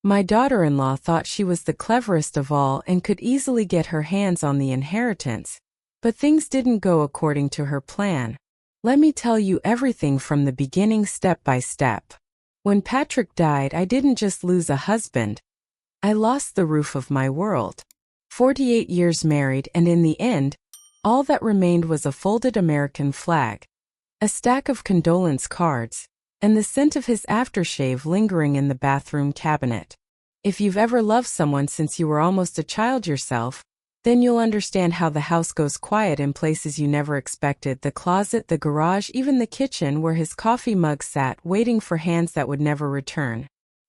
My daughter-in-law thought she was the cleverest of all and could easily get her hands on the inheritance. But things didn't go according to her plan. Let me tell you everything from the beginning step by step. When Patrick died, I didn't just lose a husband. I lost the roof of my world. 48 years married, and in the end, all that remained was a folded American flag, a stack of condolence cards, and the scent of his aftershave lingering in the bathroom cabinet. If you've ever loved someone since you were almost a child yourself, then you'll understand how the house goes quiet in places you never expected: the closet, the garage, even the kitchen where his coffee mug sat, waiting for hands that would never return.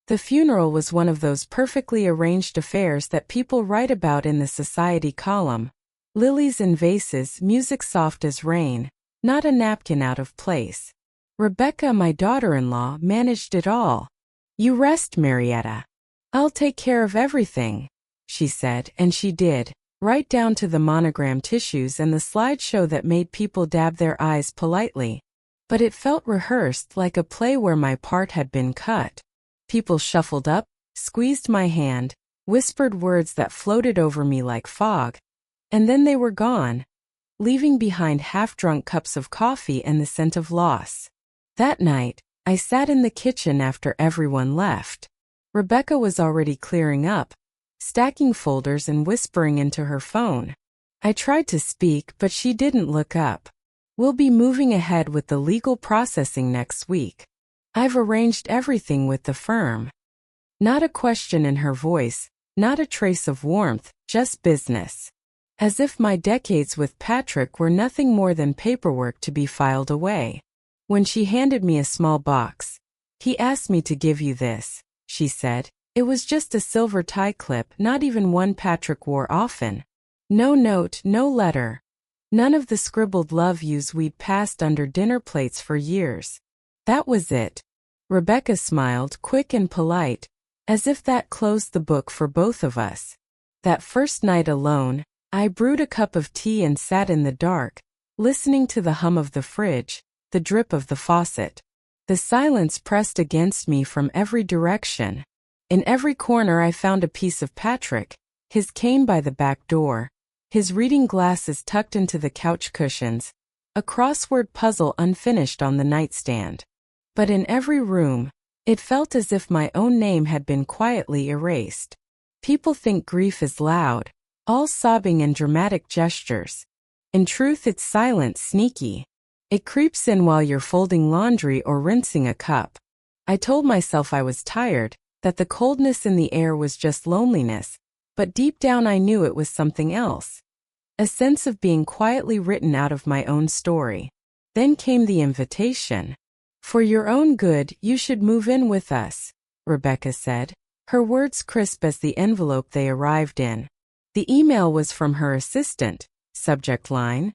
The funeral was one of those perfectly arranged affairs that people write about in the society column. Lilies in vases, music soft as rain, not a napkin out of place. Rebecca, my daughter-in-law, managed it all. "You rest, Marietta. I'll take care of everything," she said, and she did, right down to the monogram tissues and the slideshow that made people dab their eyes politely. But it felt rehearsed, like a play where my part had been cut. People shuffled up, squeezed my hand, whispered words that floated over me like fog, and then they were gone, leaving behind half-drunk cups of coffee and the scent of loss. That night, I sat in the kitchen after everyone left. Rebecca was already clearing up, stacking folders and whispering into her phone. I tried to speak, but she didn't look up. "We'll be moving ahead with the legal processing next week. I've arranged everything with the firm." Not a question in her voice, not a trace of warmth, just business. As if my decades with Patrick were nothing more than paperwork to be filed away. When she handed me a small box, "He asked me to give you this," she said. It was just a silver tie clip, not even one Patrick wore often. No note, no letter. None of the scribbled love yous we'd passed under dinner plates for years. That was it. Rebecca smiled, quick and polite, as if that closed the book for both of us. That first night alone, I brewed a cup of tea and sat in the dark, listening to the hum of the fridge, the drip of the faucet. The silence pressed against me from every direction. In every corner I found a piece of Patrick, his cane by the back door, his reading glasses tucked into the couch cushions, a crossword puzzle unfinished on the nightstand. But in every room, it felt as if my own name had been quietly erased. People think grief is loud, all sobbing and dramatic gestures. In truth, it's silent, sneaky. It creeps in while you're folding laundry or rinsing a cup. I told myself I was tired, that the coldness in the air was just loneliness, but deep down I knew it was something else. A sense of being quietly written out of my own story. Then came the invitation. "For your own good, you should move in with us," Rebecca said, her words crisp as the envelope they arrived in. The email was from her assistant. Subject line: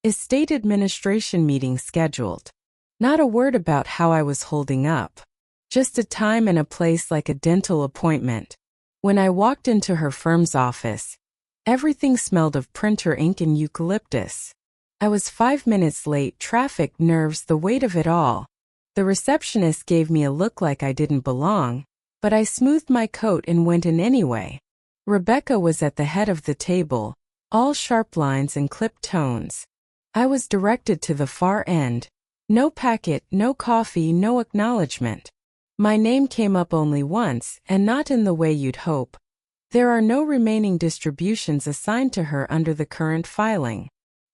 "Estate administration meeting scheduled." Not a word about how I was holding up. Just a time and a place, like a dental appointment. When I walked into her firm's office, everything smelled of printer ink and eucalyptus. I was 5 minutes late, traffic, nerves, the weight of it all. The receptionist gave me a look like I didn't belong, but I smoothed my coat and went in anyway. Rebecca was at the head of the table, all sharp lines and clipped tones. I was directed to the far end. No packet, no coffee, no acknowledgement. My name came up only once, and not in the way you'd hope. There are no remaining distributions assigned to her under the current filing.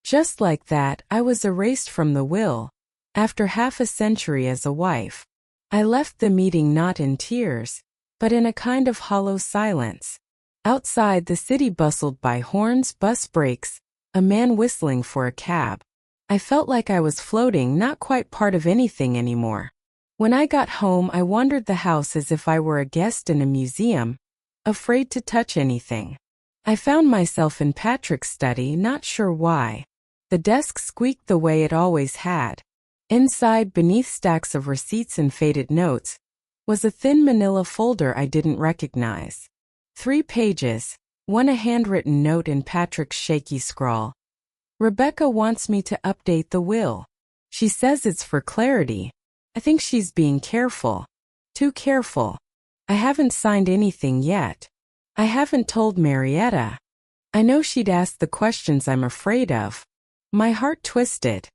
Just like that, I was erased from the will. After half a century as a wife, I left the meeting not in tears, but in a kind of hollow silence. Outside, the city bustled by horns, bus brakes, a man whistling for a cab. I felt like I was floating, not quite part of anything anymore. When I got home, I wandered the house as if I were a guest in a museum, afraid to touch anything. I found myself in Patrick's study, not sure why. The desk squeaked the way it always had. Inside, beneath stacks of receipts and faded notes, was a thin manila folder I didn't recognize. 3 pages, one a handwritten note in Patrick's shaky scrawl. "Rebecca wants me to update the will. She says it's for clarity. I think she's being careful. Too careful. I haven't signed anything yet. I haven't told Marietta. I know she'd ask the questions I'm afraid of. My heart twisted.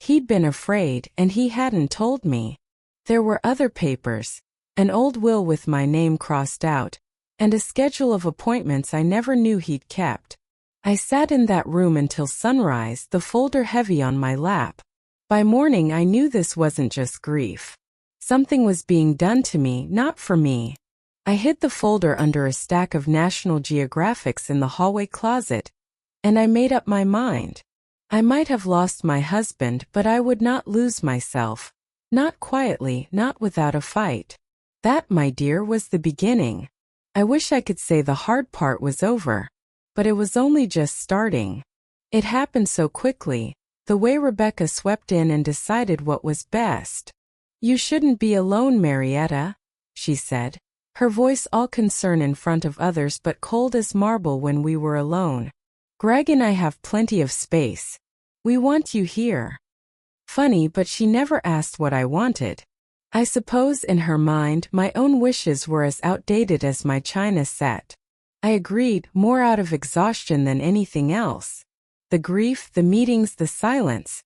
He'd been afraid, and he hadn't told me. There were other papers, an old will with my name crossed out, and a schedule of appointments I never knew he'd kept. I sat in that room until sunrise, the folder heavy on my lap. By morning I knew this wasn't just grief. Something was being done to me, not for me. I hid the folder under a stack of National Geographics in the hallway closet, and I made up my mind. I might have lost my husband, but I would not lose myself. Not quietly, not without a fight. That, my dear, was the beginning. I wish I could say the hard part was over. But it was only just starting. It happened so quickly, the way Rebecca swept in and decided what was best. You shouldn't be alone, Marietta, she said, her voice all concern in front of others but cold as marble when we were alone. Greg and I have plenty of space. We want you here. Funny, but she never asked what I wanted. I suppose in her mind my own wishes were as outdated as my china set. I agreed, more out of exhaustion than anything else. The grief, the meetings, the silence.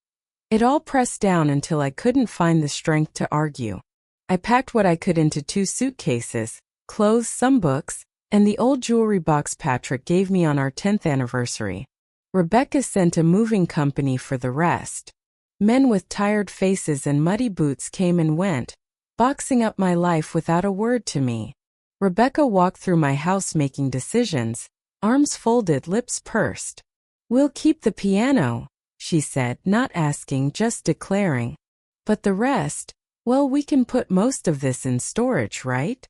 It all pressed down until I couldn't find the strength to argue. I packed what I could into 2 suitcases, clothes, some books, and the old jewelry box Patrick gave me on our 10th anniversary. Rebecca sent a moving company for the rest. Men with tired faces and muddy boots came and went, boxing up my life without a word to me. Rebecca walked through my house making decisions, arms folded, lips pursed. We'll keep the piano, she said, not asking, just declaring. But the rest, well, we can put most of this in storage, right?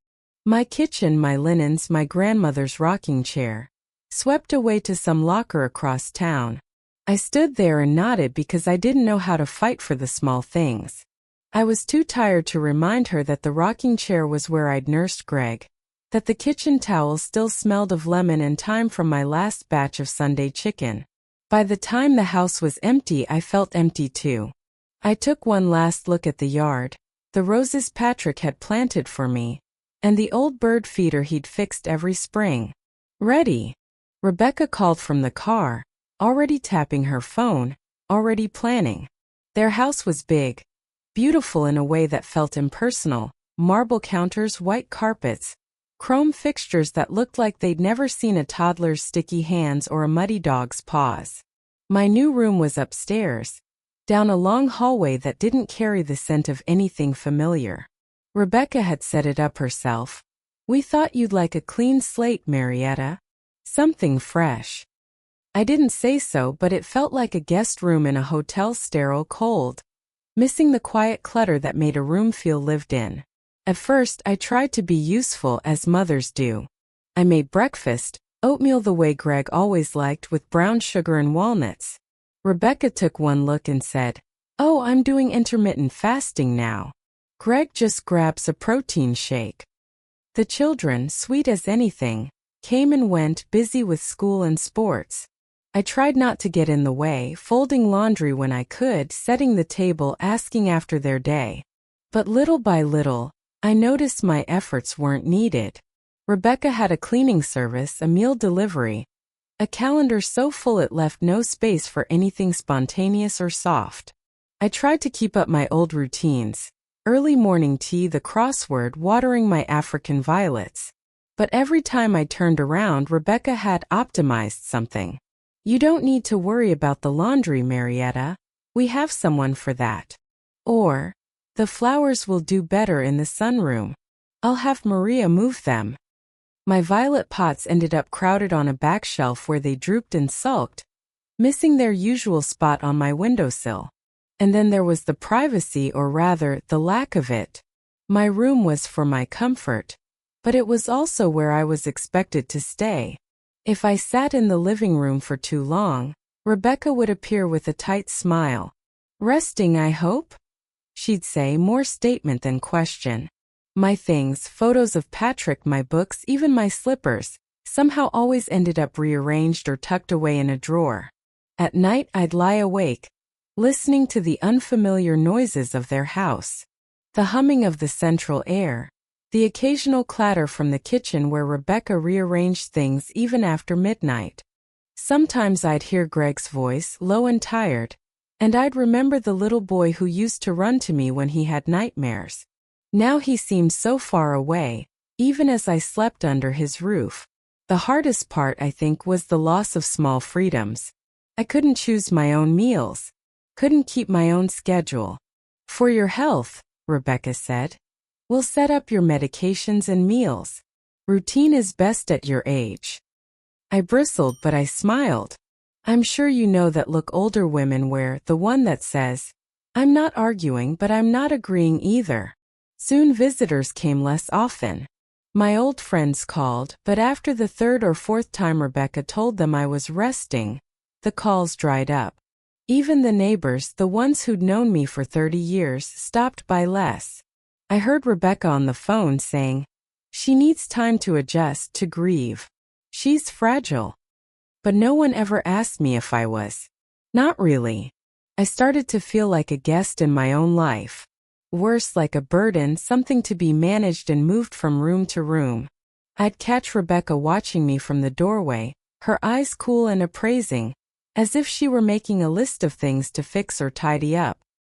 My kitchen, my linens, my grandmother's rocking chair, swept away to some locker across town. I stood there and nodded because I didn't know how to fight for the small things. I was too tired to remind her that the rocking chair was where I'd nursed Greg, that the kitchen towel still smelled of lemon and thyme from my last batch of Sunday chicken. By the time the house was empty, I felt empty too. I took one last look at the yard, the roses Patrick had planted for me, and the old bird feeder he'd fixed every spring. Ready? Rebecca called from the car, already tapping her phone, already planning. Their house was big, beautiful in a way that felt impersonal, marble counters, white carpets, chrome fixtures that looked like they'd never seen a toddler's sticky hands or a muddy dog's paws. My new room was upstairs, down a long hallway that didn't carry the scent of anything familiar. Rebecca had set it up herself. We thought you'd like a clean slate, Marietta. Something fresh. I didn't say so, but it felt like a guest room in a hotel, sterile, cold, missing the quiet clutter that made a room feel lived in. At first, I tried to be useful, as mothers do. I made breakfast, oatmeal the way Greg always liked, with brown sugar and walnuts. Rebecca took one look and said, "Oh, I'm doing intermittent fasting now." Greg just grabs a protein shake. The children, sweet as anything, came and went, busy with school and sports. I tried not to get in the way, folding laundry when I could, setting the table, asking after their day. But little by little, I noticed my efforts weren't needed. Rebecca had a cleaning service, a meal delivery, a calendar so full it left no space for anything spontaneous or soft. I tried to keep up my old routines, early morning tea, the crossword, watering my African violets. But every time I turned around, Rebecca had optimized something. "You don't need to worry about the laundry, Marietta. We have someone for that." Or, "The flowers will do better in the sunroom. I'll have Maria move them." My violet pots ended up crowded on a back shelf where they drooped and sulked, missing their usual spot on my windowsill. And then there was the privacy, or rather, the lack of it. My room was for my comfort, but it was also where I was expected to stay. If I sat in the living room for too long, Rebecca would appear with a tight smile. "Resting, I hope?" she'd say, more statement than question. My things, photos of Patrick, my books, even my slippers, somehow always ended up rearranged or tucked away in a drawer. At night I'd lie awake, listening to the unfamiliar noises of their house. The humming of the central air, The occasional clatter from the kitchen where Rebecca rearranged things even after midnight. Sometimes I'd hear Greg's voice, low and tired, and I'd remember the little boy who used to run to me when he had nightmares. Now he seemed so far away, even as I slept under his roof. The hardest part, I think, was the loss of small freedoms. I couldn't choose my own meals, couldn't keep my own schedule. For your health, Rebecca said, we'll set up your medications and meals. Routine is best at your age. I bristled, but I smiled. I'm sure you know that look older women wear, the one that says, I'm not arguing, but I'm not agreeing either. Soon visitors came less often. My old friends called, but after the third or fourth time Rebecca told them I was resting, the calls dried up. Even the neighbors, the ones who'd known me for 30 years, stopped by less. I heard Rebecca on the phone saying, she needs time to adjust, to grieve. She's fragile. But no one ever asked me if I was. Not really. I started to feel like a guest in my own life. Worse, like a burden, something to be managed and moved from room to room. I'd catch Rebecca watching me from the doorway, her eyes cool and appraising, as if she were making a list of things to fix or tidy up.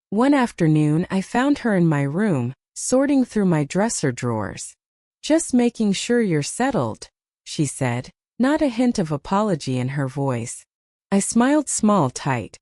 One afternoon, I found her in my room, sorting through my dresser drawers. Just making sure you're settled, she said, not a hint of apology in her voice. I smiled small, tight.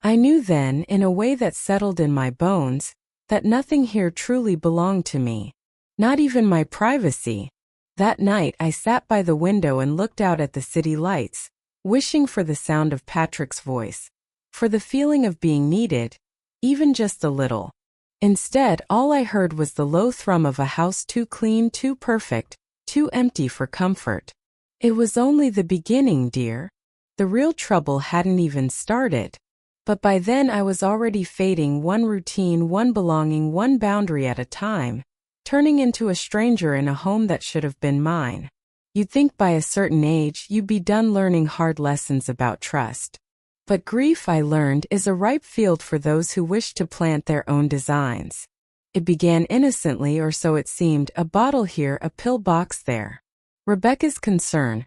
I knew then, in a way that settled in my bones, that nothing here truly belonged to me. Not even my privacy. That night I sat by the window and looked out at the city lights, wishing for the sound of Patrick's voice, for the feeling of being needed, even just a little. Instead, all I heard was the low thrum of a house too clean, too perfect, too empty for comfort. It was only the beginning, dear. The real trouble hadn't even started. But by then I was already fading, one routine, one belonging, one boundary at a time, turning into a stranger in a home that should have been mine. You'd think by a certain age you'd be done learning hard lessons about trust. But grief, I learned, is a ripe field for those who wish to plant their own designs. It began innocently, or so it seemed, a bottle here, a pill box there. Rebecca's concern,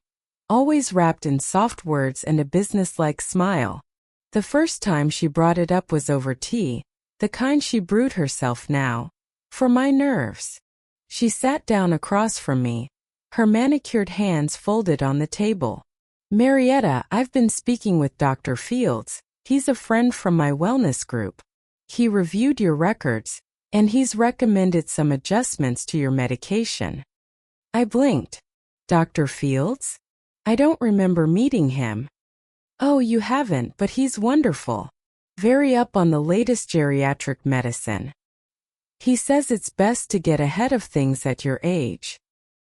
always wrapped in soft words and a businesslike smile. The first time she brought it up was over tea, the kind she brewed herself now. For my nerves. She sat down across from me, her manicured hands folded on the table. Marietta, I've been speaking with Dr. Fields. He's a friend from my wellness group. He reviewed your records, and he's recommended some adjustments to your medication. I blinked. Dr. Fields? I don't remember meeting him. Oh, you haven't, but he's wonderful. Very up on the latest geriatric medicine. He says it's best to get ahead of things at your age.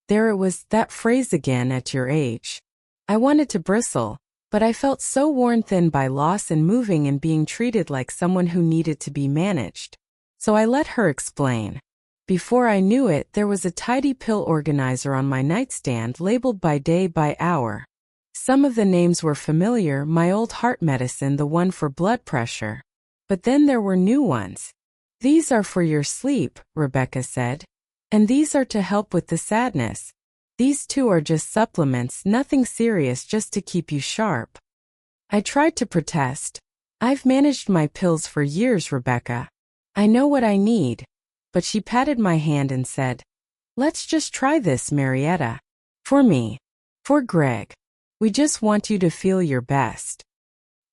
There it was, that phrase again, at your age. I wanted to bristle, but I felt so worn thin by loss and moving and being treated like someone who needed to be managed. So I let her explain. Before I knew it, there was a tidy pill organizer on my nightstand labeled by day by hour. Some of the names were familiar, my old heart medicine, the one for blood pressure. But then there were new ones. These are for your sleep, Rebecca said. And these are to help with the sadness. These two are just supplements, nothing serious, just to keep you sharp. I tried to protest. I've managed my pills for years, Rebecca. I know what I need. But she patted my hand and said, let's just try this, Marietta. For me. For Greg. We just want you to feel your best.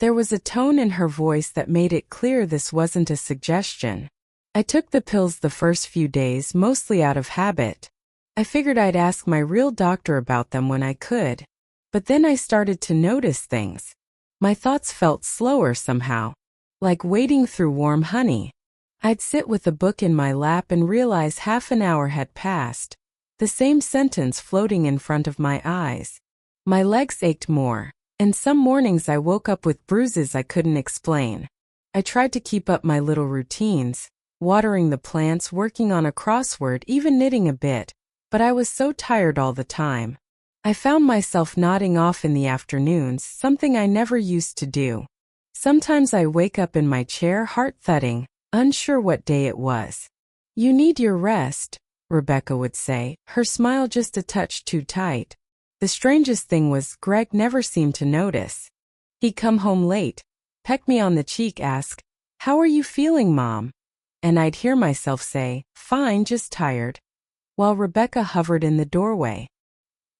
There was a tone in her voice that made it clear this wasn't a suggestion. I took the pills the first few days, mostly out of habit. I figured I'd ask my real doctor about them when I could. But then I started to notice things. My thoughts felt slower somehow, like wading through warm honey. I'd sit with a book in my lap and realize half an hour had passed, the same sentence floating in front of my eyes. My legs ached more, and some mornings I woke up with bruises I couldn't explain. I tried to keep up my little routines, watering the plants, working on a crossword, even knitting a bit, but I was so tired all the time. I found myself nodding off in the afternoons, something I never used to do. Sometimes I wake up in my chair, heart thudding, unsure what day it was. You need your rest, Rebecca would say, her smile just a touch too tight. The strangest thing was Greg never seemed to notice. He'd come home late, peck me on the cheek, ask, "How are you feeling, Mom?" And I'd hear myself say, "Fine, just tired," while Rebecca hovered in the doorway.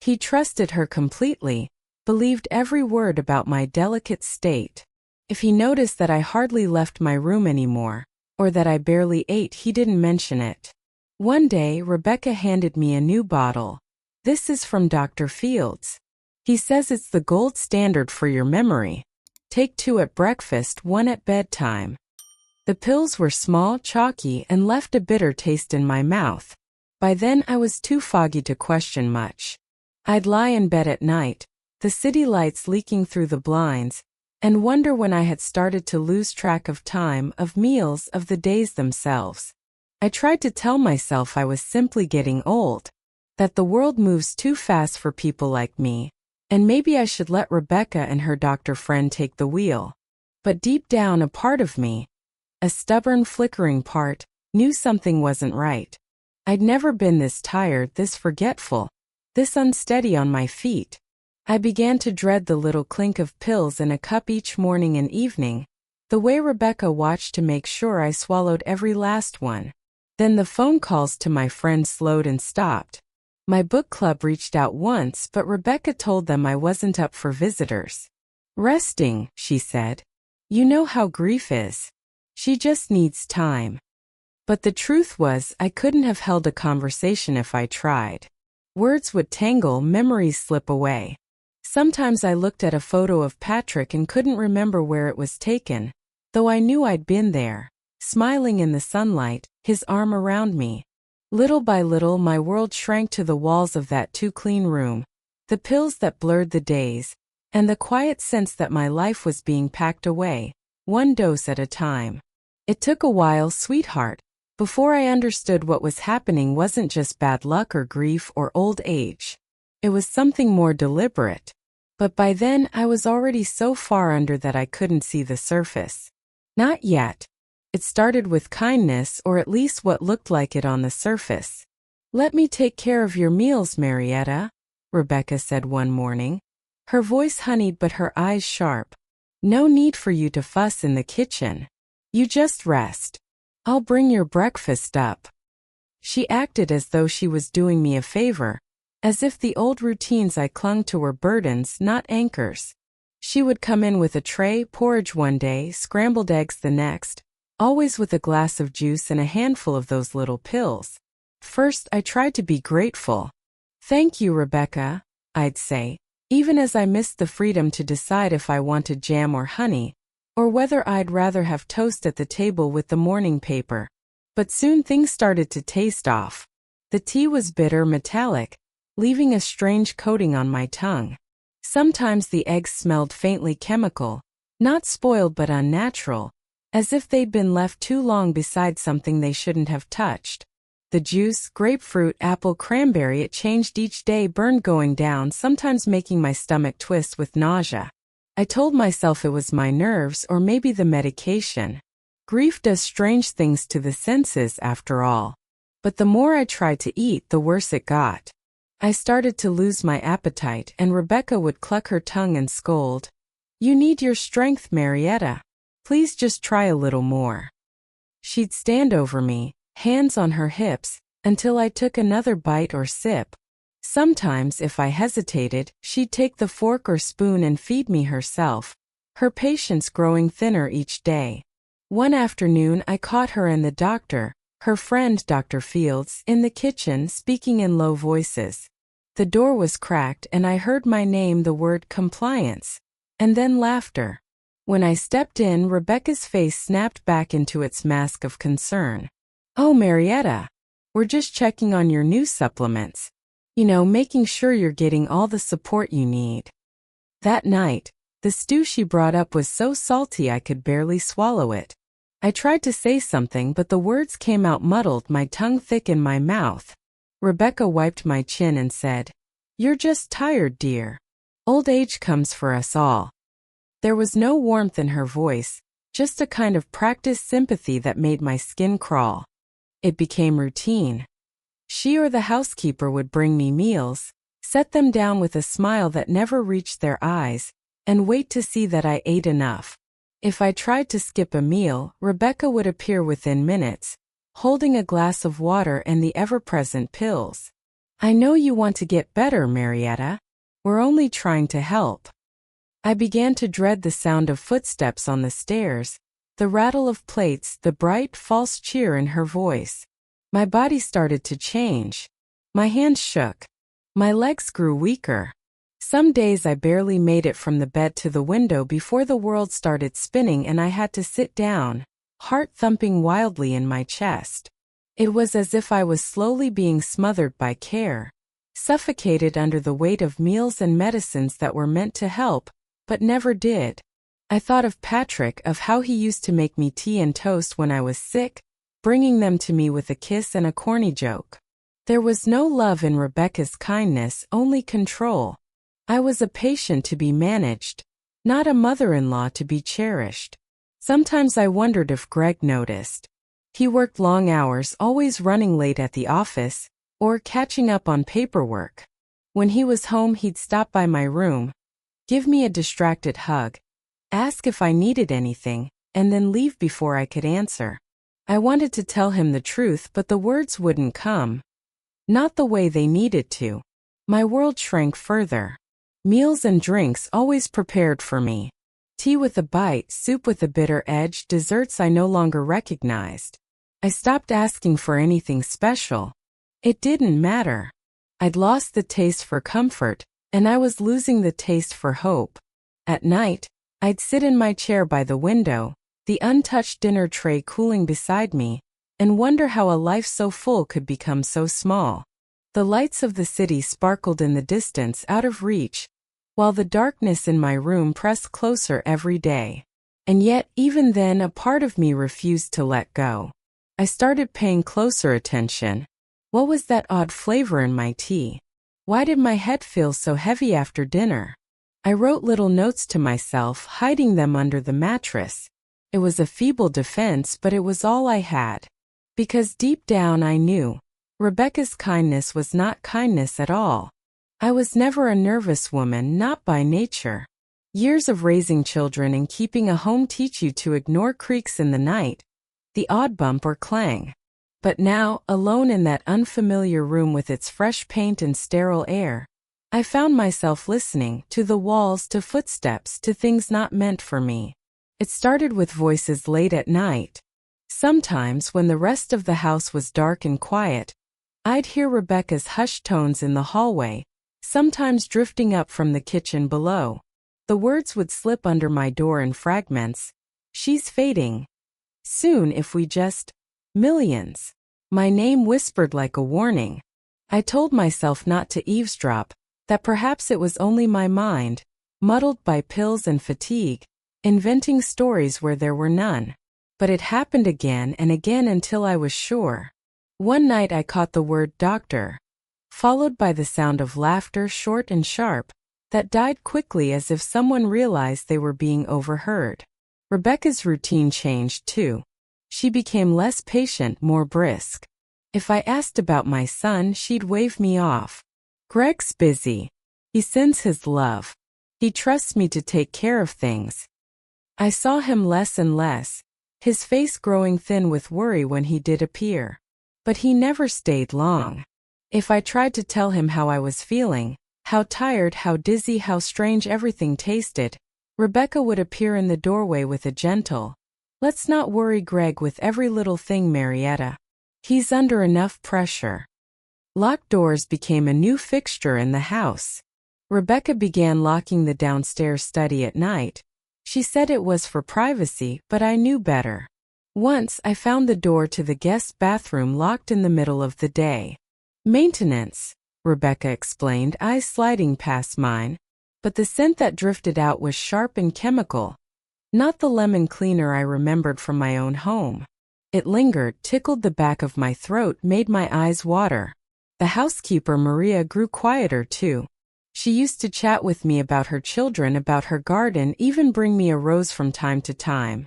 He trusted her completely, believed every word about my delicate state. If he noticed that I hardly left my room anymore, or that I barely ate, he didn't mention it. One day, Rebecca handed me a new bottle. "This is from Dr. Fields. He says it's the gold standard for your memory. Take 2 at breakfast, 1 at bedtime." The pills were small, chalky, and left a bitter taste in my mouth. By then I was too foggy to question much. I'd lie in bed at night, the city lights leaking through the blinds, and wonder when I had started to lose track of time, of meals, of the days themselves. I tried to tell myself I was simply getting old, that the world moves too fast for people like me, and maybe I should let Rebecca and her doctor friend take the wheel. But deep down, a part of me, a stubborn, flickering part, knew something wasn't right. I'd never been this tired, this forgetful, this unsteady on my feet. I began to dread the little clink of pills in a cup each morning and evening, the way Rebecca watched to make sure I swallowed every last one. Then the phone calls to my friends slowed and stopped. My book club reached out once, but Rebecca told them I wasn't up for visitors. "Resting," she said. "You know how grief is. She just needs time." But the truth was, I couldn't have held a conversation if I tried. Words would tangle, memories slip away. Sometimes I looked at a photo of Patrick and couldn't remember where it was taken, though I knew I'd been there, smiling in the sunlight, his arm around me. Little by little, my world shrank to the walls of that too-clean room, the pills that blurred the days, and the quiet sense that my life was being packed away, one dose at a time. It took a while, sweetheart, before I understood what was happening wasn't just bad luck or grief or old age. It was something more deliberate. But by then, I was already so far under that I couldn't see the surface. Not yet. It started with kindness, or at least what looked like it on the surface. "Let me take care of your meals, Marietta," Rebecca said one morning. Her voice honeyed but her eyes sharp. "No need for you to fuss in the kitchen. You just rest. I'll bring your breakfast up." She acted as though she was doing me a favor, as if the old routines I clung to were burdens, not anchors. She would come in with a tray, porridge one day, scrambled eggs the next, always with a glass of juice and a handful of those little pills. First, I tried to be grateful. "Thank you, Rebecca," I'd say, even as I missed the freedom to decide if I wanted jam or honey, or whether I'd rather have toast at the table with the morning paper. But soon things started to taste off. The tea was bitter, metallic, leaving a strange coating on my tongue. Sometimes the eggs smelled faintly chemical, not spoiled but unnatural, as if they'd been left too long beside something they shouldn't have touched. The juice, grapefruit, apple, cranberry, it changed each day, burned going down, sometimes making my stomach twist with nausea. I told myself it was my nerves or maybe the medication. Grief does strange things to the senses after all. But the more I tried to eat, the worse it got. I started to lose my appetite, and Rebecca would cluck her tongue and scold. "You need your strength, Marietta. Please just try a little more." She'd stand over me, hands on her hips, until I took another bite or sip. Sometimes, if I hesitated, she'd take the fork or spoon and feed me herself, her patience growing thinner each day. One afternoon I caught her and the doctor, her friend Dr. Fields, in the kitchen speaking in low voices. The door was cracked and I heard my name, the word compliance, and then laughter. When I stepped in, Rebecca's face snapped back into its mask of concern. "Oh, Marietta, we're just checking on your new supplements. You know, making sure you're getting all the support you need." That night, the stew she brought up was so salty I could barely swallow it. I tried to say something, but the words came out muddled, my tongue thick in my mouth. Rebecca wiped my chin and said, "You're just tired, dear. Old age comes for us all." There was no warmth in her voice, just a kind of practiced sympathy that made my skin crawl. It became routine. She or the housekeeper would bring me meals, set them down with a smile that never reached their eyes, and wait to see that I ate enough. If I tried to skip a meal, Rebecca would appear within minutes, holding a glass of water and the ever-present pills. "I know you want to get better, Marietta. We're only trying to help." I began to dread the sound of footsteps on the stairs, the rattle of plates, the bright, false cheer in her voice. My body started to change. My hands shook. My legs grew weaker. Some days I barely made it from the bed to the window before the world started spinning and I had to sit down, heart thumping wildly in my chest. It was as if I was slowly being smothered by care, suffocated under the weight of meals and medicines that were meant to help, but never did. I thought of Patrick, of how he used to make me tea and toast when I was sick, bringing them to me with a kiss and a corny joke. There was no love in Rebecca's kindness, only control. I was a patient to be managed, not a mother-in-law to be cherished. Sometimes I wondered if Greg noticed. He worked long hours, always running late at the office, or catching up on paperwork. When he was home, he'd stop by my room, give me a distracted hug, ask if I needed anything, and then leave before I could answer. I wanted to tell him the truth, but the words wouldn't come. Not the way they needed to. My world shrank further. Meals and drinks always prepared for me. Tea with a bite, soup with a bitter edge, desserts I no longer recognized. I stopped asking for anything special. It didn't matter. I'd lost the taste for comfort, and I was losing the taste for hope. At night, I'd sit in my chair by the window, the untouched dinner tray cooling beside me, and wonder how a life so full could become so small. The lights of the city sparkled in the distance, out of reach, while the darkness in my room pressed closer every day. And yet, even then, a part of me refused to let go. I started paying closer attention. What was that odd flavor in my tea? Why did my head feel so heavy after dinner? I wrote little notes to myself, hiding them under the mattress. It was a feeble defense, but it was all I had. Because deep down I knew Rebecca's kindness was not kindness at all. I was never a nervous woman, not by nature. Years of raising children and keeping a home teach you to ignore creaks in the night, the odd bump or clang. But now, alone in that unfamiliar room with its fresh paint and sterile air, I found myself listening to the walls, to footsteps, to things not meant for me. It started with voices late at night. Sometimes, when the rest of the house was dark and quiet, I'd hear Rebecca's hushed tones in the hallway, sometimes drifting up from the kitchen below. The words would slip under my door in fragments. "She's fading. Soon, if we just... millions." My name whispered like a warning. I told myself not to eavesdrop, that perhaps it was only my mind, muddled by pills and fatigue, inventing stories where there were none. But it happened again and again until I was sure. One night I caught the word doctor, followed by the sound of laughter, short and sharp, that died quickly as if someone realized they were being overheard. Rebecca's routine changed too. She became less patient, more brisk. If I asked about my son, she'd wave me off. "Greg's busy. He sends his love. He trusts me to take care of things." I saw him less and less, his face growing thin with worry when he did appear. But he never stayed long. If I tried to tell him how I was feeling, how tired, how dizzy, how strange everything tasted, Rebecca would appear in the doorway with a gentle, "Let's not worry Greg with every little thing, Marietta. He's under enough pressure." Locked doors became a new fixture in the house. Rebecca began locking the downstairs study at night. She said it was for privacy, but I knew better. Once I found the door to the guest bathroom locked in the middle of the day. "Maintenance," Rebecca explained, eyes sliding past mine. But the scent that drifted out was sharp and chemical. Not the lemon cleaner I remembered from my own home. It lingered, tickled the back of my throat, made my eyes water. The housekeeper, Maria, grew quieter too. She used to chat with me about her children, about her garden, even bring me a rose from time to time.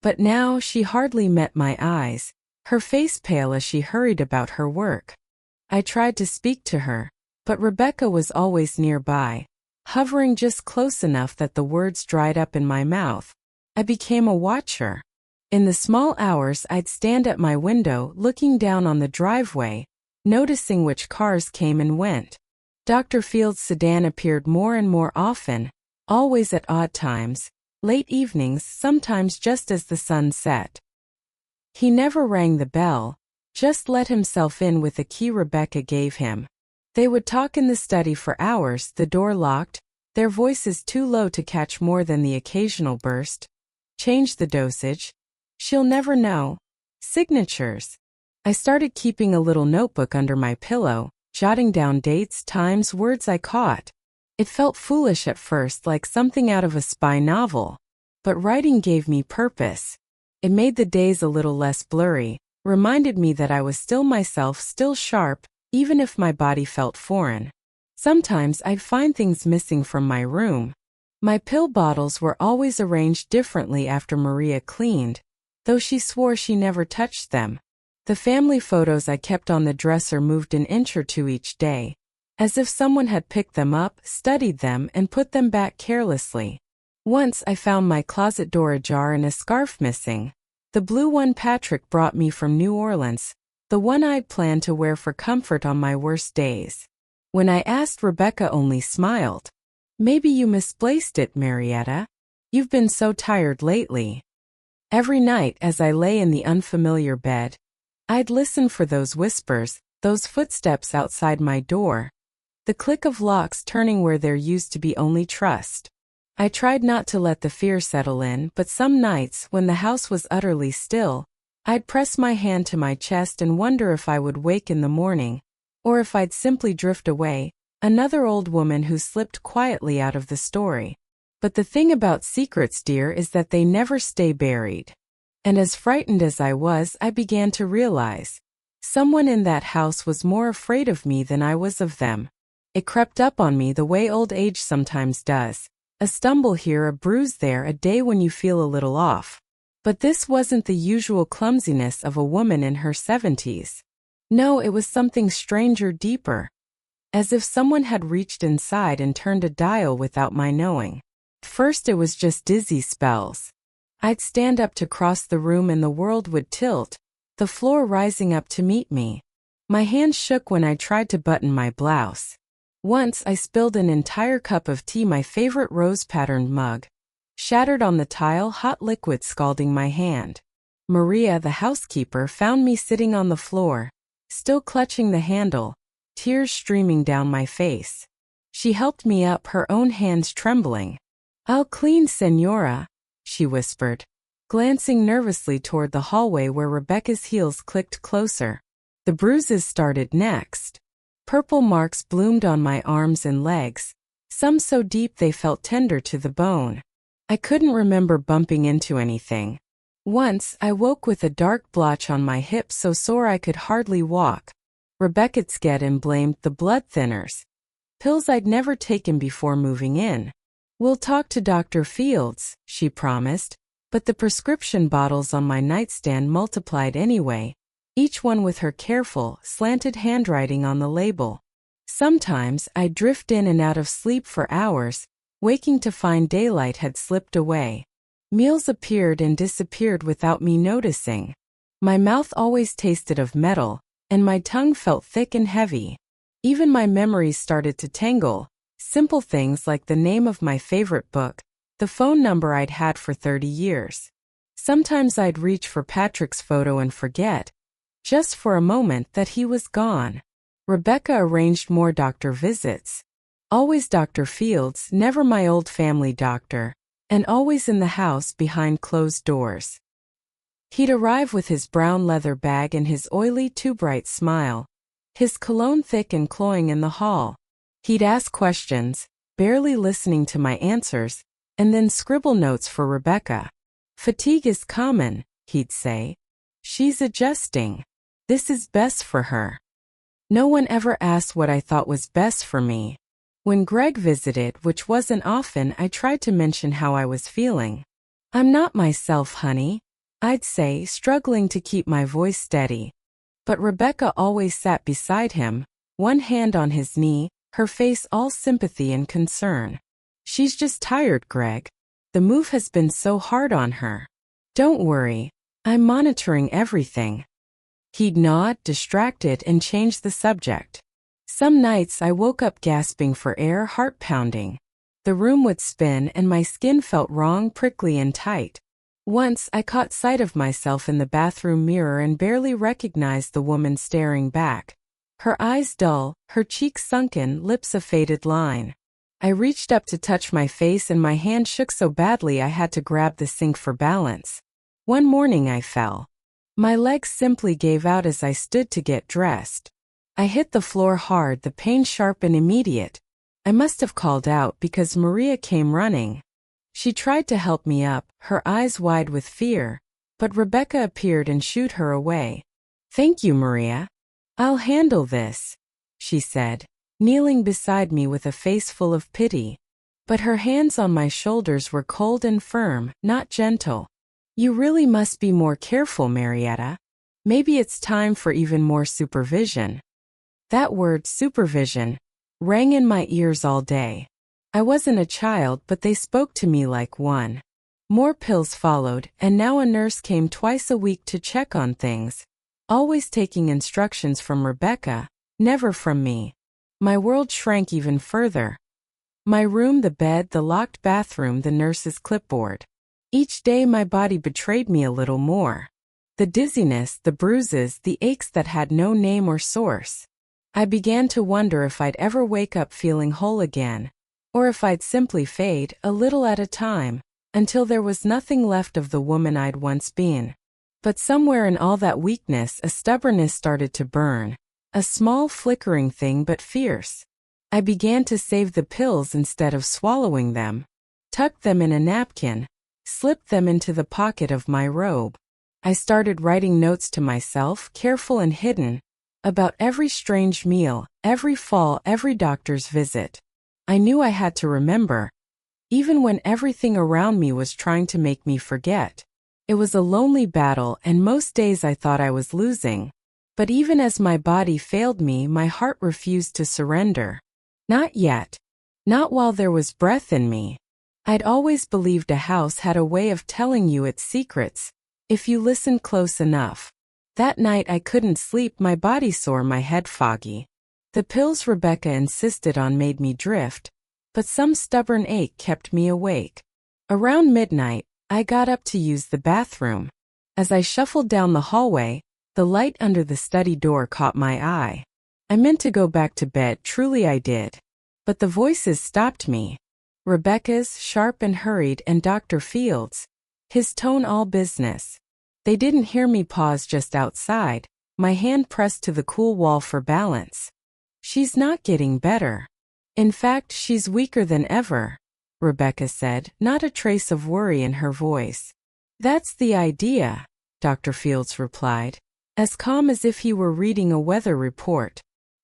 But now she hardly met my eyes, her face pale as she hurried about her work. I tried to speak to her, but Rebecca was always nearby, hovering just close enough that the words dried up in my mouth. I became a watcher. In the small hours, I'd stand at my window looking down on the driveway, noticing which cars came and went. Dr. Field's sedan appeared more and more often, always at odd times, late evenings, sometimes just as the sun set. He never rang the bell, just let himself in with a key Rebecca gave him. They would talk in the study for hours, the door locked, their voices too low to catch more than the occasional burst. Change the dosage. She'll never know. Signatures. I started keeping a little notebook under my pillow, jotting down dates, times, words I caught. It felt foolish at first, like something out of a spy novel. But writing gave me purpose. It made the days a little less blurry, reminded me that I was still myself, still sharp, even if my body felt foreign. Sometimes I'd find things missing from my room. My pill bottles were always arranged differently after Maria cleaned, though she swore she never touched them. The family photos I kept on the dresser moved an inch or two each day, as if someone had picked them up, studied them, and put them back carelessly. Once I found my closet door ajar and a scarf missing. The blue one Patrick brought me from New Orleans, the one I'd planned to wear for comfort on my worst days. When I asked, Rebecca only smiled. Maybe you misplaced it, Marietta. You've been so tired lately. Every night as I lay in the unfamiliar bed, I'd listen for those whispers, those footsteps outside my door, the click of locks turning where there used to be only trust. I tried not to let the fear settle in, but some nights, when the house was utterly still, I'd press my hand to my chest and wonder if I would wake in the morning, or if I'd simply drift away, another old woman who slipped quietly out of the story. But the thing about secrets, dear, is that they never stay buried. And as frightened as I was, I began to realize someone in that house was more afraid of me than I was of them. It crept up on me the way old age sometimes does. A stumble here, a bruise there, a day when you feel a little off. But this wasn't the usual clumsiness of a woman in her 70s. No, it was something stranger, deeper. As if someone had reached inside and turned a dial without my knowing. First it was just dizzy spells. I'd stand up to cross the room and the world would tilt, the floor rising up to meet me. My hands shook when I tried to button my blouse. Once I spilled an entire cup of tea, my favorite rose-patterned mug, shattered on the tile, hot liquid scalding my hand. Maria, the housekeeper, found me sitting on the floor, still clutching the handle, tears streaming down my face. She helped me up, her own hands trembling. "I'll clean, Senora," she whispered, glancing nervously toward the hallway where Rebecca's heels clicked closer. The bruises started next. Purple marks bloomed on my arms and legs, some so deep they felt tender to the bone. I couldn't remember bumping into anything. Once, I woke with a dark blotch on my hip so sore I could hardly walk. Rebecca scared and blamed the blood thinners, pills I'd never taken before moving in. "We'll talk to Dr. Fields," she promised, but the prescription bottles on my nightstand multiplied anyway, each one with her careful, slanted handwriting on the label. Sometimes I'd drift in and out of sleep for hours, waking to find daylight had slipped away. Meals appeared and disappeared without me noticing. My mouth always tasted of metal, and my tongue felt thick and heavy. Even my memories started to tangle. Simple things like the name of my favorite book, the phone number I'd had for 30 years. Sometimes I'd reach for Patrick's photo and forget, just for a moment, that he was gone. Rebecca arranged more doctor visits. Always Dr. Fields, never my old family doctor, and always in the house behind closed doors. He'd arrive with his brown leather bag and his oily, too bright smile, his cologne thick and cloying in the hall. He'd ask questions, barely listening to my answers, and then scribble notes for Rebecca. "Fatigue is common," he'd say. "She's adjusting. This is best for her." No one ever asked what I thought was best for me. When Greg visited, which wasn't often, I tried to mention how I was feeling. "I'm not myself, honey," I'd say, struggling to keep my voice steady. But Rebecca always sat beside him, one hand on his knee, her face all sympathy and concern. "She's just tired, Greg. The move has been so hard on her. Don't worry, I'm monitoring everything." He'd nod, distracted, and change the subject. Some nights I woke up gasping for air, heart pounding. The room would spin and my skin felt wrong, prickly and tight. Once I caught sight of myself in the bathroom mirror and barely recognized the woman staring back. Her eyes dull, her cheeks sunken, lips a faded line. I reached up to touch my face and my hand shook so badly I had to grab the sink for balance. One morning I fell. My legs simply gave out as I stood to get dressed. I hit the floor hard, the pain sharp and immediate. I must have called out because Maria came running. She tried to help me up, her eyes wide with fear, but Rebecca appeared and shooed her away. "Thank you, Maria. I'll handle this," she said, kneeling beside me with a face full of pity. But her hands on my shoulders were cold and firm, not gentle. "You really must be more careful, Marietta. Maybe it's time for even more supervision." That word, supervision, rang in my ears all day. I wasn't a child, but they spoke to me like one. More pills followed, and now a nurse came twice a week to check on things, always taking instructions from Rebecca, never from me. My world shrank even further. My room, the bed, the locked bathroom, the nurse's clipboard. Each day my body betrayed me a little more. The dizziness, the bruises, the aches that had no name or source. I began to wonder if I'd ever wake up feeling whole again, or if I'd simply fade, a little at a time, until there was nothing left of the woman I'd once been. But somewhere in all that weakness, a stubbornness started to burn, a small flickering thing but fierce. I began to save the pills instead of swallowing them, tucked them in a napkin, slipped them into the pocket of my robe. I started writing notes to myself, careful and hidden, about every strange meal, every fall, every doctor's visit. I knew I had to remember, even when everything around me was trying to make me forget. It was a lonely battle, and most days I thought I was losing. But even as my body failed me, my heart refused to surrender. Not yet. Not while there was breath in me. I'd always believed a house had a way of telling you its secrets, if you listened close enough. That night I couldn't sleep, my body sore, my head foggy. The pills Rebecca insisted on made me drift, but some stubborn ache kept me awake. Around midnight, I got up to use the bathroom. As I shuffled down the hallway, the light under the study door caught my eye. I meant to go back to bed, truly I did. But the voices stopped me. Rebecca's, sharp and hurried, and Dr. Field's, his tone all business. They didn't hear me pause just outside, my hand pressed to the cool wall for balance. "She's not getting better. In fact, she's weaker than ever," Rebecca said, not a trace of worry in her voice. "That's the idea," Dr. Fields replied, as calm as if he were reading a weather report.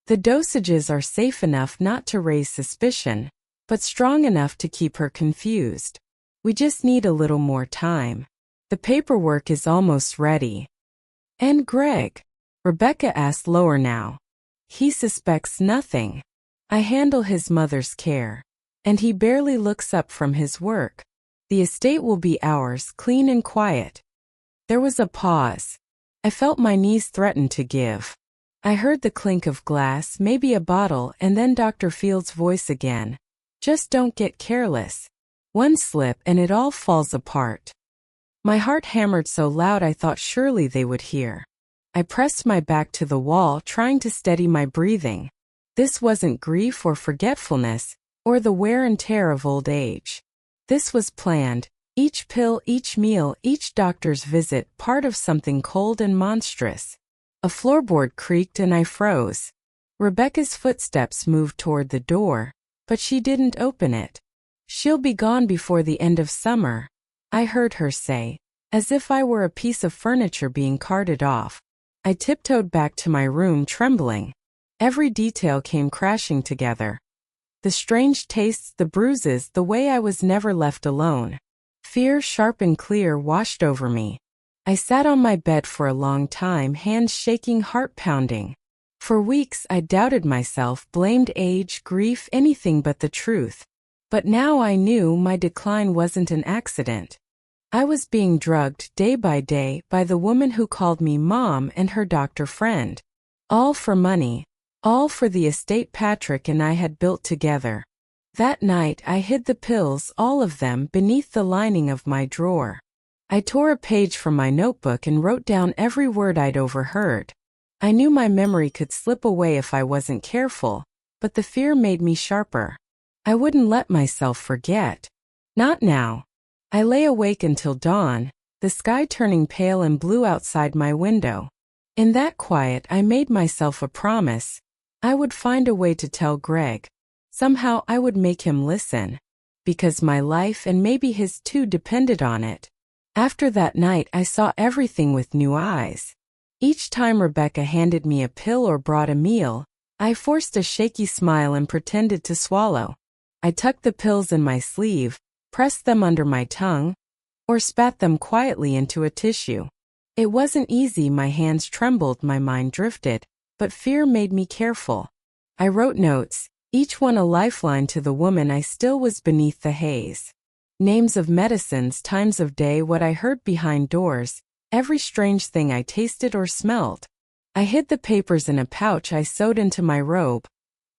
"The dosages are safe enough not to raise suspicion, but strong enough to keep her confused. We just need a little more time. The paperwork is almost ready." "And Greg?" Rebecca asked lower now. "He suspects nothing. I handle his mother's care, and he barely looks up from his work. The estate will be ours, clean and quiet." There was a pause. I felt my knees threaten to give. I heard the clink of glass, maybe a bottle, and then Dr. Field's voice again. "Just don't get careless. One slip and it all falls apart." My heart hammered so loud I thought surely they would hear. I pressed my back to the wall, trying to steady my breathing. This wasn't grief or forgetfulness, or the wear and tear of old age. This was planned. Each pill, each meal, each doctor's visit, part of something cold and monstrous. A floorboard creaked and I froze. Rebecca's footsteps moved toward the door, but she didn't open it. "She'll be gone before the end of summer," I heard her say, as if I were a piece of furniture being carted off. I tiptoed back to my room, trembling. Every detail came crashing together. The strange tastes, the bruises, the way I was never left alone. Fear, sharp and clear, washed over me. I sat on my bed for a long time, hands shaking, heart pounding. For weeks I doubted myself, blamed age, grief, anything but the truth. But now I knew my decline wasn't an accident. I was being drugged day by day by the woman who called me mom and her doctor friend. All for money. All for the estate Patrick and I had built together. That night I hid the pills, all of them, beneath the lining of my drawer. I tore a page from my notebook and wrote down every word I'd overheard. I knew my memory could slip away if I wasn't careful, but the fear made me sharper. I wouldn't let myself forget. Not now. I lay awake until dawn, the sky turning pale and blue outside my window. In that quiet, I made myself a promise. I would find a way to tell Greg. Somehow I would make him listen. Because my life and maybe his too depended on it. After that night, I saw everything with new eyes. Each time Rebecca handed me a pill or brought a meal, I forced a shaky smile and pretended to swallow. I tucked the pills in my sleeve, pressed them under my tongue, or spat them quietly into a tissue. It wasn't easy, my hands trembled, my mind drifted, but fear made me careful. I wrote notes, each one a lifeline to the woman I still was beneath the haze. Names of medicines, times of day, what I heard behind doors, every strange thing I tasted or smelled. I hid the papers in a pouch I sewed into my robe,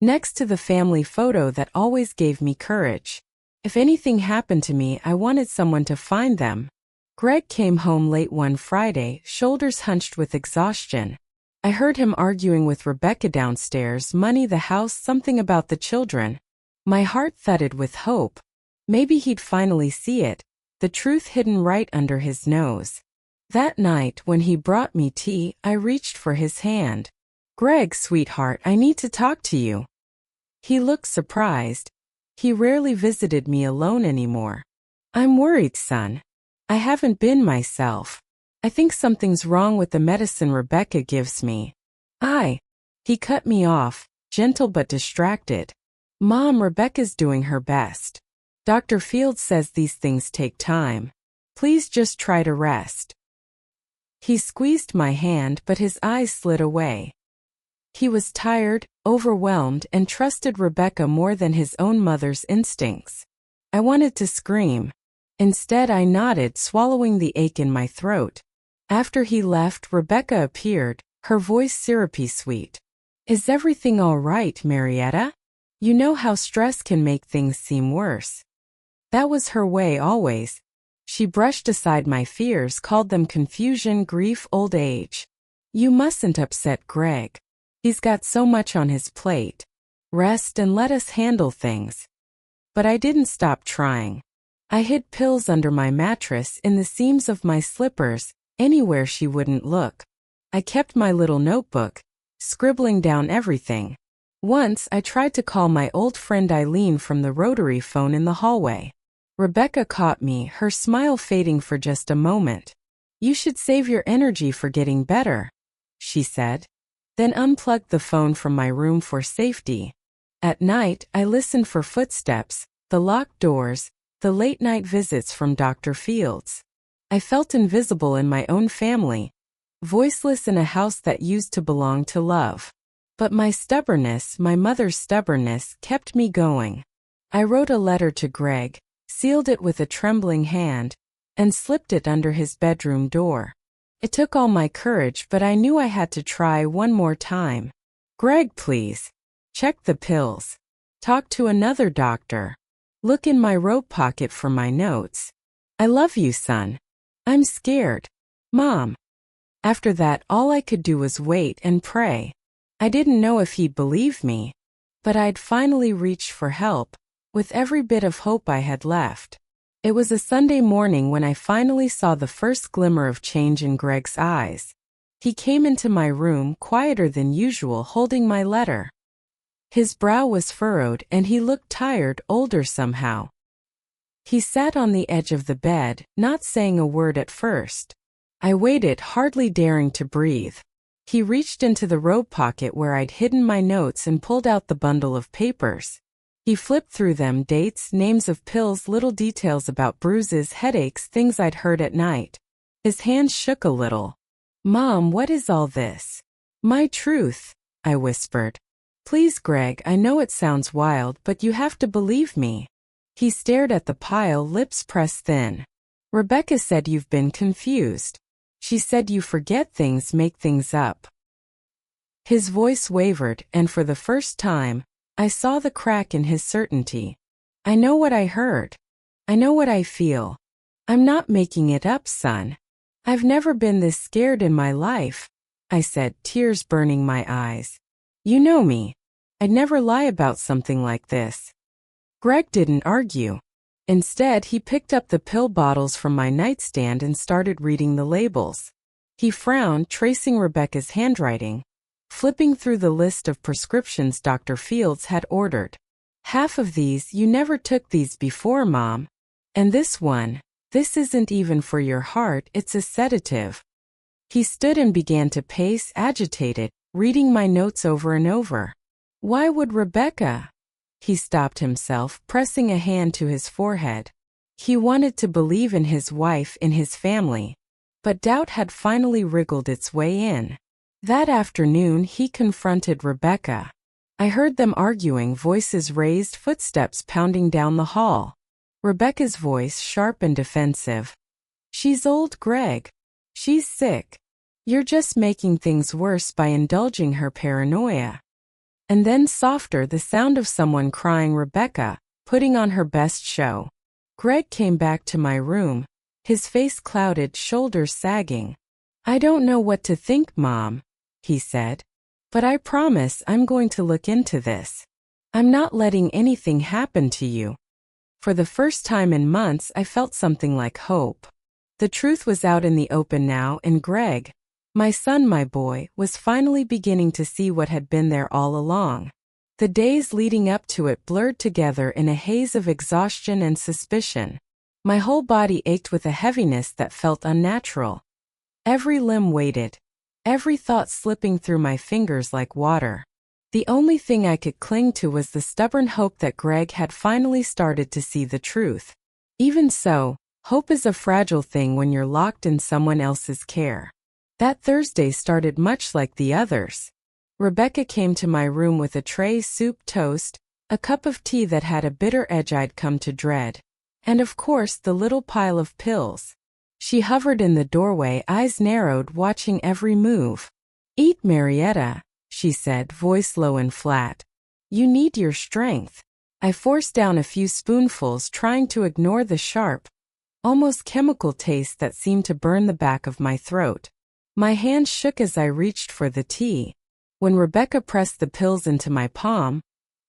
next to the family photo that always gave me courage. If anything happened to me, I wanted someone to find them. Greg came home late one Friday, shoulders hunched with exhaustion. I heard him arguing with Rebecca downstairs, money, the house, something about the children. My heart thudded with hope. Maybe he'd finally see it, the truth hidden right under his nose. That night, when he brought me tea, I reached for his hand. "Greg, sweetheart, I need to talk to you." He looked surprised. He rarely visited me alone anymore. "I'm worried, son. I haven't been myself. I think something's wrong with the medicine Rebecca gives me." He cut me off, gentle but distracted. "Mom, Rebecca's doing her best. Dr. Fields says these things take time. Please just try to rest." He squeezed my hand, but his eyes slid away. He was tired, overwhelmed, and trusted Rebecca more than his own mother's instincts. I wanted to scream. Instead, I nodded, swallowing the ache in my throat. After he left, Rebecca appeared, her voice syrupy sweet. "Is everything all right, Marietta? You know how stress can make things seem worse." That was her way always. She brushed aside my fears, called them confusion, grief, old age. "You mustn't upset Greg. He's got so much on his plate. Rest and let us handle things." But I didn't stop trying. I hid pills under my mattress, in the seams of my slippers, anywhere she wouldn't look. I kept my little notebook, scribbling down everything. Once I tried to call my old friend Eileen from the rotary phone in the hallway. Rebecca caught me, her smile fading for just a moment. "You should save your energy for getting better," she said. Then unplugged the phone from my room for safety. At night, I listened for footsteps, the locked doors, the late-night visits from Dr. Fields. I felt invisible in my own family, voiceless in a house that used to belong to love. But my stubbornness, my mother's stubbornness, kept me going. I wrote a letter to Greg, sealed it with a trembling hand, and slipped it under his bedroom door. It took all my courage, but I knew I had to try one more time. "Greg, please. Check the pills. Talk to another doctor. Look in my robe pocket for my notes. I love you, son. I'm scared. Mom." After that, all I could do was wait and pray. I didn't know if he'd believe me, but I'd finally reached for help, with every bit of hope I had left. It was a Sunday morning when I finally saw the first glimmer of change in Greg's eyes. He came into my room, quieter than usual, holding my letter. His brow was furrowed, and he looked tired, older somehow. He sat on the edge of the bed, not saying a word at first. I waited, hardly daring to breathe. He reached into the robe pocket where I'd hidden my notes and pulled out the bundle of papers. He flipped through them, dates, names of pills, little details about bruises, headaches, things I'd heard at night. His hands shook a little. Mom, what is all this? My truth, I whispered. Please, Greg, I know it sounds wild, but you have to believe me. He stared at the pile, lips pressed thin. Rebecca said you've been confused. She said you forget things, make things up. His voice wavered, and for the first time, I saw the crack in his certainty. I know what I heard. I know what I feel. I'm not making it up, son. I've never been this scared in my life, I said, tears burning my eyes. You know me. I'd never lie about something like this. Greg didn't argue. Instead, he picked up the pill bottles from my nightstand and started reading the labels. He frowned, tracing Rebecca's handwriting, flipping through the list of prescriptions Dr. Fields had ordered. Half of these, you never took these before, Mom. And this one, this isn't even for your heart, it's a sedative. He stood and began to pace, agitated, reading my notes over and over. Why would Rebecca? He stopped himself, pressing a hand to his forehead. He wanted to believe in his wife, in his family, but doubt had finally wriggled its way in. That afternoon, he confronted Rebecca. I heard them arguing, voices raised, footsteps pounding down the hall. Rebecca's voice sharp and defensive. She's old, Greg. She's sick. You're just making things worse by indulging her paranoia. And then softer, the sound of someone crying, Rebecca, putting on her best show. Greg came back to my room, his face clouded, shoulders sagging. I don't know what to think, Mom, he said. But I promise I'm going to look into this. I'm not letting anything happen to you. For the first time in months, I felt something like hope. The truth was out in the open now, and Greg, my son, my boy, was finally beginning to see what had been there all along. The days leading up to it blurred together in a haze of exhaustion and suspicion. My whole body ached with a heaviness that felt unnatural. Every limb weighted, every thought slipping through my fingers like water. The only thing I could cling to was the stubborn hope that Greg had finally started to see the truth. Even so, hope is a fragile thing when you're locked in someone else's care. That Thursday started much like the others. Rebecca came to my room with a tray, soup, toast, a cup of tea that had a bitter edge I'd come to dread, and of course the little pile of pills. She hovered in the doorway, eyes narrowed, watching every move. Eat, Marietta, she said, voice low and flat. You need your strength. I forced down a few spoonfuls, trying to ignore the sharp, almost chemical taste that seemed to burn the back of my throat. My hand shook as I reached for the tea. When Rebecca pressed the pills into my palm,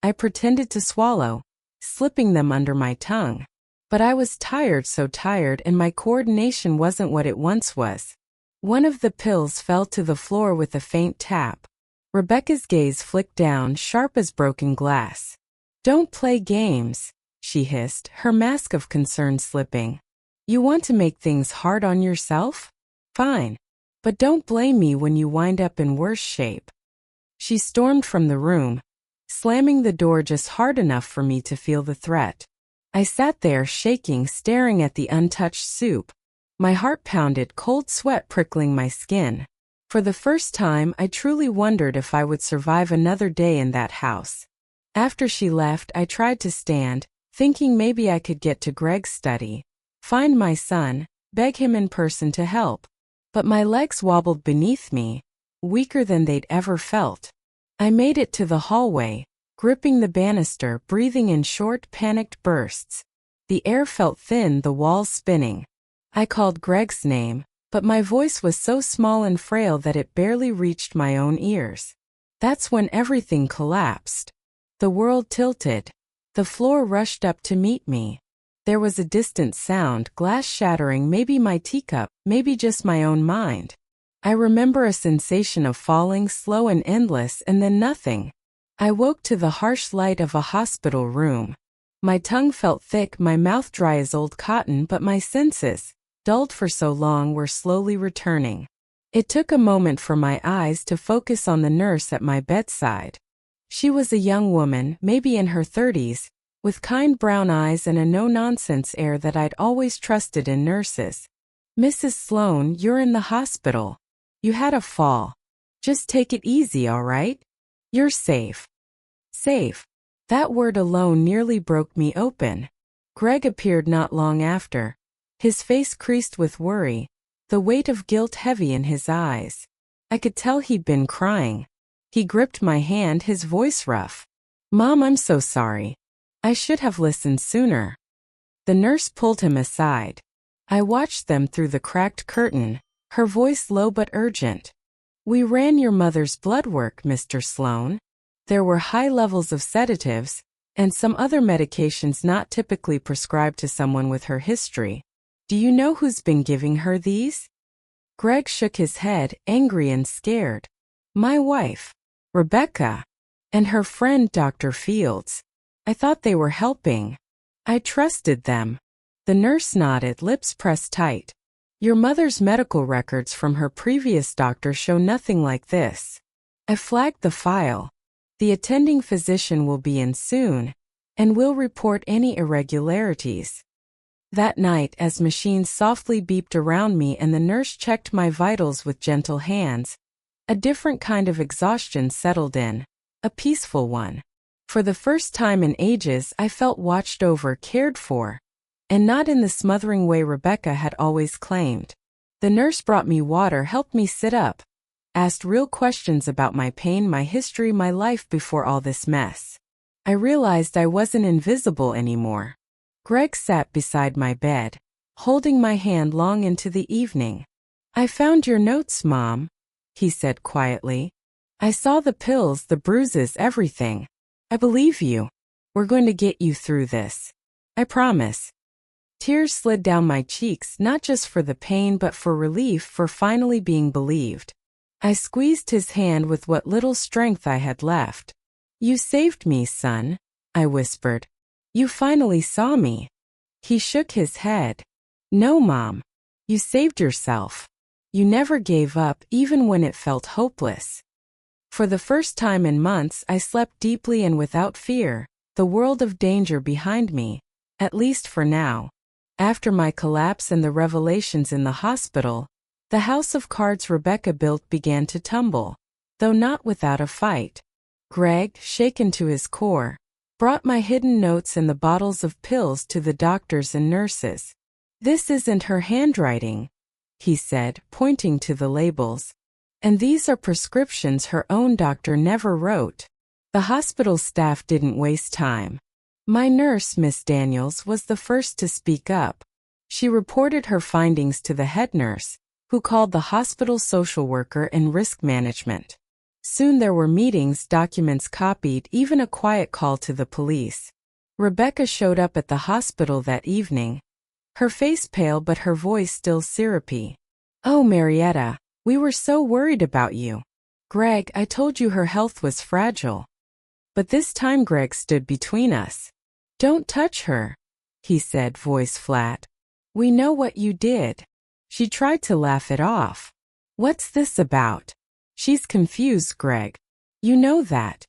I pretended to swallow, slipping them under my tongue. But I was tired, so tired, and my coordination wasn't what it once was. One of the pills fell to the floor with a faint tap. Rebecca's gaze flicked down, sharp as broken glass. Don't play games, she hissed, her mask of concern slipping. You want to make things hard on yourself? Fine. But don't blame me when you wind up in worse shape. She stormed from the room, slamming the door just hard enough for me to feel the threat. I sat there shaking, staring at the untouched soup. My heart pounded, cold sweat prickling my skin. For the first time, I truly wondered if I would survive another day in that house. After she left, I tried to stand, thinking maybe I could get to Greg's study, find my son, beg him in person to help. But my legs wobbled beneath me, weaker than they'd ever felt. I made it to the hallway, gripping the banister, breathing in short, panicked bursts. The air felt thin, the walls spinning. I called Greg's name, but my voice was so small and frail that it barely reached my own ears. That's when everything collapsed. The world tilted. The floor rushed up to meet me. There was a distant sound, glass shattering, maybe my teacup, maybe just my own mind. I remember a sensation of falling, slow and endless, and then nothing. I woke to the harsh light of a hospital room. My tongue felt thick, my mouth dry as old cotton, but my senses, dulled for so long, were slowly returning. It took a moment for my eyes to focus on the nurse at my bedside. She was a young woman, maybe in her 30s, with kind brown eyes and a no-nonsense air that I'd always trusted in nurses. "Mrs. Sloane, you're in the hospital. You had a fall. Just take it easy, all right? You're safe." Safe. That word alone nearly broke me open. Greg appeared not long after, his face creased with worry, the weight of guilt heavy in his eyes. I could tell he'd been crying. He gripped my hand, his voice rough. "Mom, I'm so sorry. I should have listened sooner." The nurse pulled him aside. I watched them through the cracked curtain, her voice low but urgent. "We ran your mother's blood work, Mr. Sloane. There were high levels of sedatives, and some other medications not typically prescribed to someone with her history. Do you know who's been giving her these?" Greg shook his head, angry and scared. "My wife, Rebecca, and her friend Dr. Fields. I thought they were helping. I trusted them." The nurse nodded, lips pressed tight. "Your mother's medical records from her previous doctor show nothing like this." I flagged the file. "The attending physician will be in soon, and will report any irregularities." That night, as machines softly beeped around me and the nurse checked my vitals with gentle hands, a different kind of exhaustion settled in, a peaceful one. For the first time in ages, I felt watched over, cared for, and not in the smothering way Rebecca had always claimed. The nurse brought me water, helped me sit up, asked real questions about my pain, my history, my life before all this mess. I realized I wasn't invisible anymore. Greg sat beside my bed, holding my hand long into the evening. "I found your notes, Mom," he said quietly. "I saw the pills, the bruises, everything. I believe you. We're going to get you through this. I promise." Tears slid down my cheeks, not just for the pain but for relief, for finally being believed. I squeezed his hand with what little strength I had left. "You saved me, son," I whispered. "You finally saw me." He shook his head. "No, Mom. You saved yourself. You never gave up, even when it felt hopeless." For the first time in months, I slept deeply and without fear, the world of danger behind me, at least for now. After my collapse and the revelations in the hospital, the house of cards Rebecca built began to tumble, though not without a fight. Greg, shaken to his core, brought my hidden notes and the bottles of pills to the doctors and nurses. "This isn't her handwriting," he said, pointing to the labels. "And these are prescriptions her own doctor never wrote." The hospital staff didn't waste time. My nurse, Miss Daniels, was the first to speak up. She reported her findings to the head nurse, who called the hospital social worker and risk management. Soon there were meetings, documents copied, even a quiet call to the police. Rebecca showed up at the hospital that evening, her face pale but her voice still syrupy. "Oh, Marietta, we were so worried about you. Greg, I told you her health was fragile." But this time Greg stood between us. "Don't touch her," he said, voice flat. "We know what you did." She tried to laugh it off. "What's this about?" "She's confused, Greg. You know that."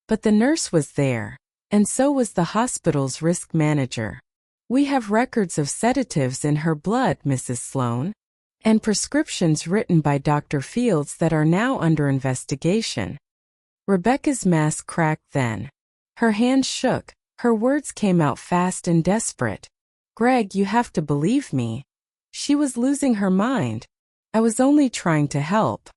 But the nurse was there, and so was the hospital's risk manager. "We have records of sedatives in her blood, Mrs. Sloane, and prescriptions written by Dr. Fields that are now under investigation." Rebecca's mask cracked then. Her hands shook, her words came out fast and desperate. "Greg, you have to believe me." She was losing her mind. I was only trying to help.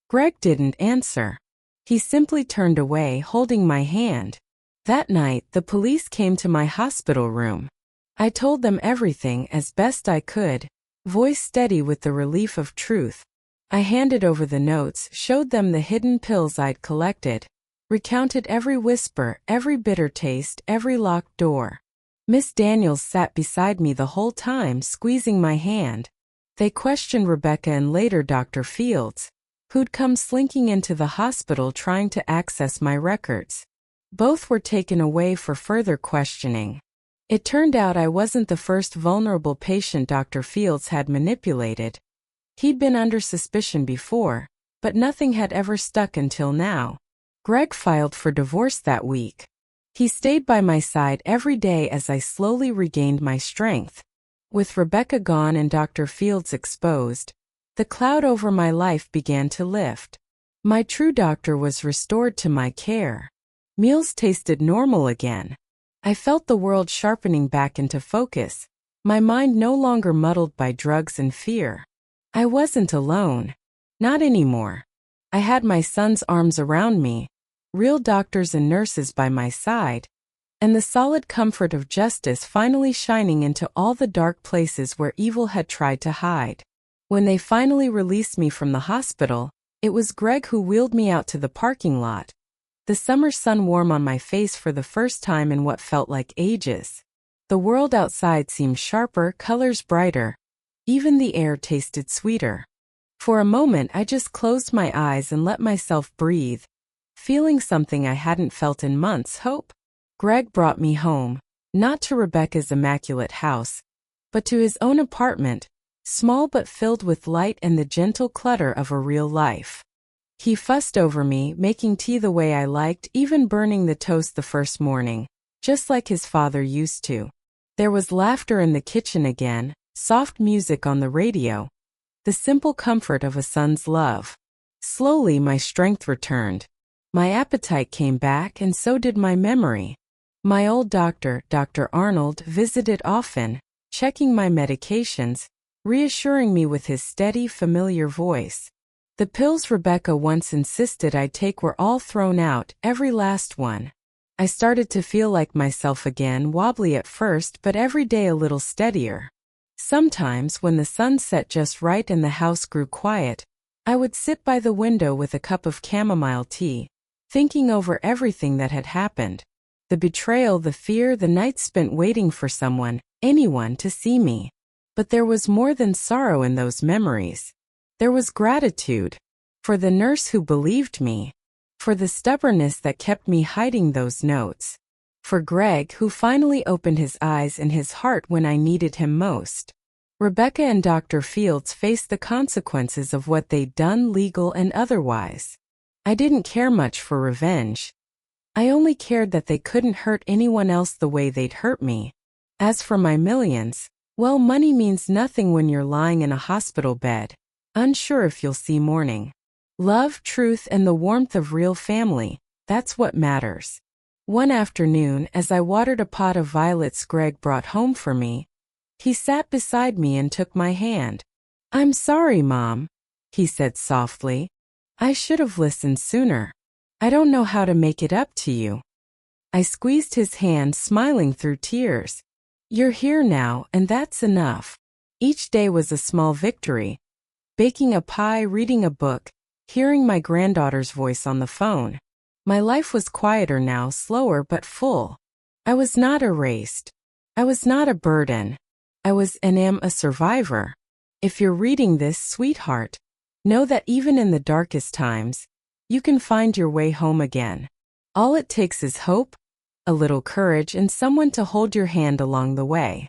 Greg didn't answer. He simply turned away, holding my hand. That night, the police came to my hospital room. I told them everything as best I could, voice steady with the relief of truth. I handed over the notes, showed them the hidden pills I'd collected, recounted every whisper, every bitter taste, every locked door. Miss Daniels sat beside me the whole time, squeezing my hand. They questioned Rebecca and later Dr. Fields, who'd come slinking into the hospital trying to access my records. Both were taken away for further questioning. It turned out I wasn't the first vulnerable patient Dr. Fields had manipulated. He'd been under suspicion before, but nothing had ever stuck until now. Greg filed for divorce that week. He stayed by my side every day as I slowly regained my strength. With Rebecca gone and Dr. Fields exposed, the cloud over my life began to lift. My true doctor was restored to my care. Meals tasted normal again. I felt the world sharpening back into focus, my mind no longer muddled by drugs and fear. I wasn't alone. Not anymore. I had my son's arms around me, real doctors and nurses by my side, and the solid comfort of justice finally shining into all the dark places where evil had tried to hide. When they finally released me from the hospital, it was Greg who wheeled me out to the parking lot, the summer sun warm on my face for the first time in what felt like ages. The world outside seemed sharper, colors brighter. Even the air tasted sweeter. For a moment I just closed my eyes and let myself breathe, feeling something I hadn't felt in months, hope. Greg brought me home, not to Rebecca's immaculate house, but to his own apartment, small but filled with light and the gentle clutter of a real life. He fussed over me, making tea the way I liked, even burning the toast the first morning, just like his father used to. There was laughter in the kitchen again, soft music on the radio, the simple comfort of a son's love. Slowly my strength returned. My appetite came back, and so did my memory. My old doctor, Dr. Arnold, visited often, checking my medications, reassuring me with his steady, familiar voice. The pills Rebecca once insisted I take were all thrown out, every last one. I started to feel like myself again, wobbly at first, but every day a little steadier. Sometimes, when the sun set just right and the house grew quiet, I would sit by the window with a cup of chamomile tea, thinking over everything that had happened. The betrayal, the fear, the nights spent waiting for someone, anyone, to see me. But there was more than sorrow in those memories. There was gratitude. For the nurse who believed me. For the stubbornness that kept me hiding those notes. For Greg, who finally opened his eyes and his heart when I needed him most. Rebecca and Dr. Fields faced the consequences of what they'd done, legal and otherwise. I didn't care much for revenge. I only cared that they couldn't hurt anyone else the way they'd hurt me. As for my millions, well, money means nothing when you're lying in a hospital bed, unsure if you'll see morning. Love, truth, and the warmth of real family, that's what matters. One afternoon, as I watered a pot of violets Greg brought home for me, he sat beside me and took my hand. "I'm sorry, Mom," he said softly. "I should have listened sooner. I don't know how to make it up to you." I squeezed his hand, smiling through tears. "You're here now, and that's enough." Each day was a small victory. Baking a pie, reading a book, hearing my granddaughter's voice on the phone. My life was quieter now, slower but full. I was not erased. I was not a burden. I was and am a survivor. If you're reading this, sweetheart, know that even in the darkest times, you can find your way home again. All it takes is hope, a little courage, and someone to hold your hand along the way.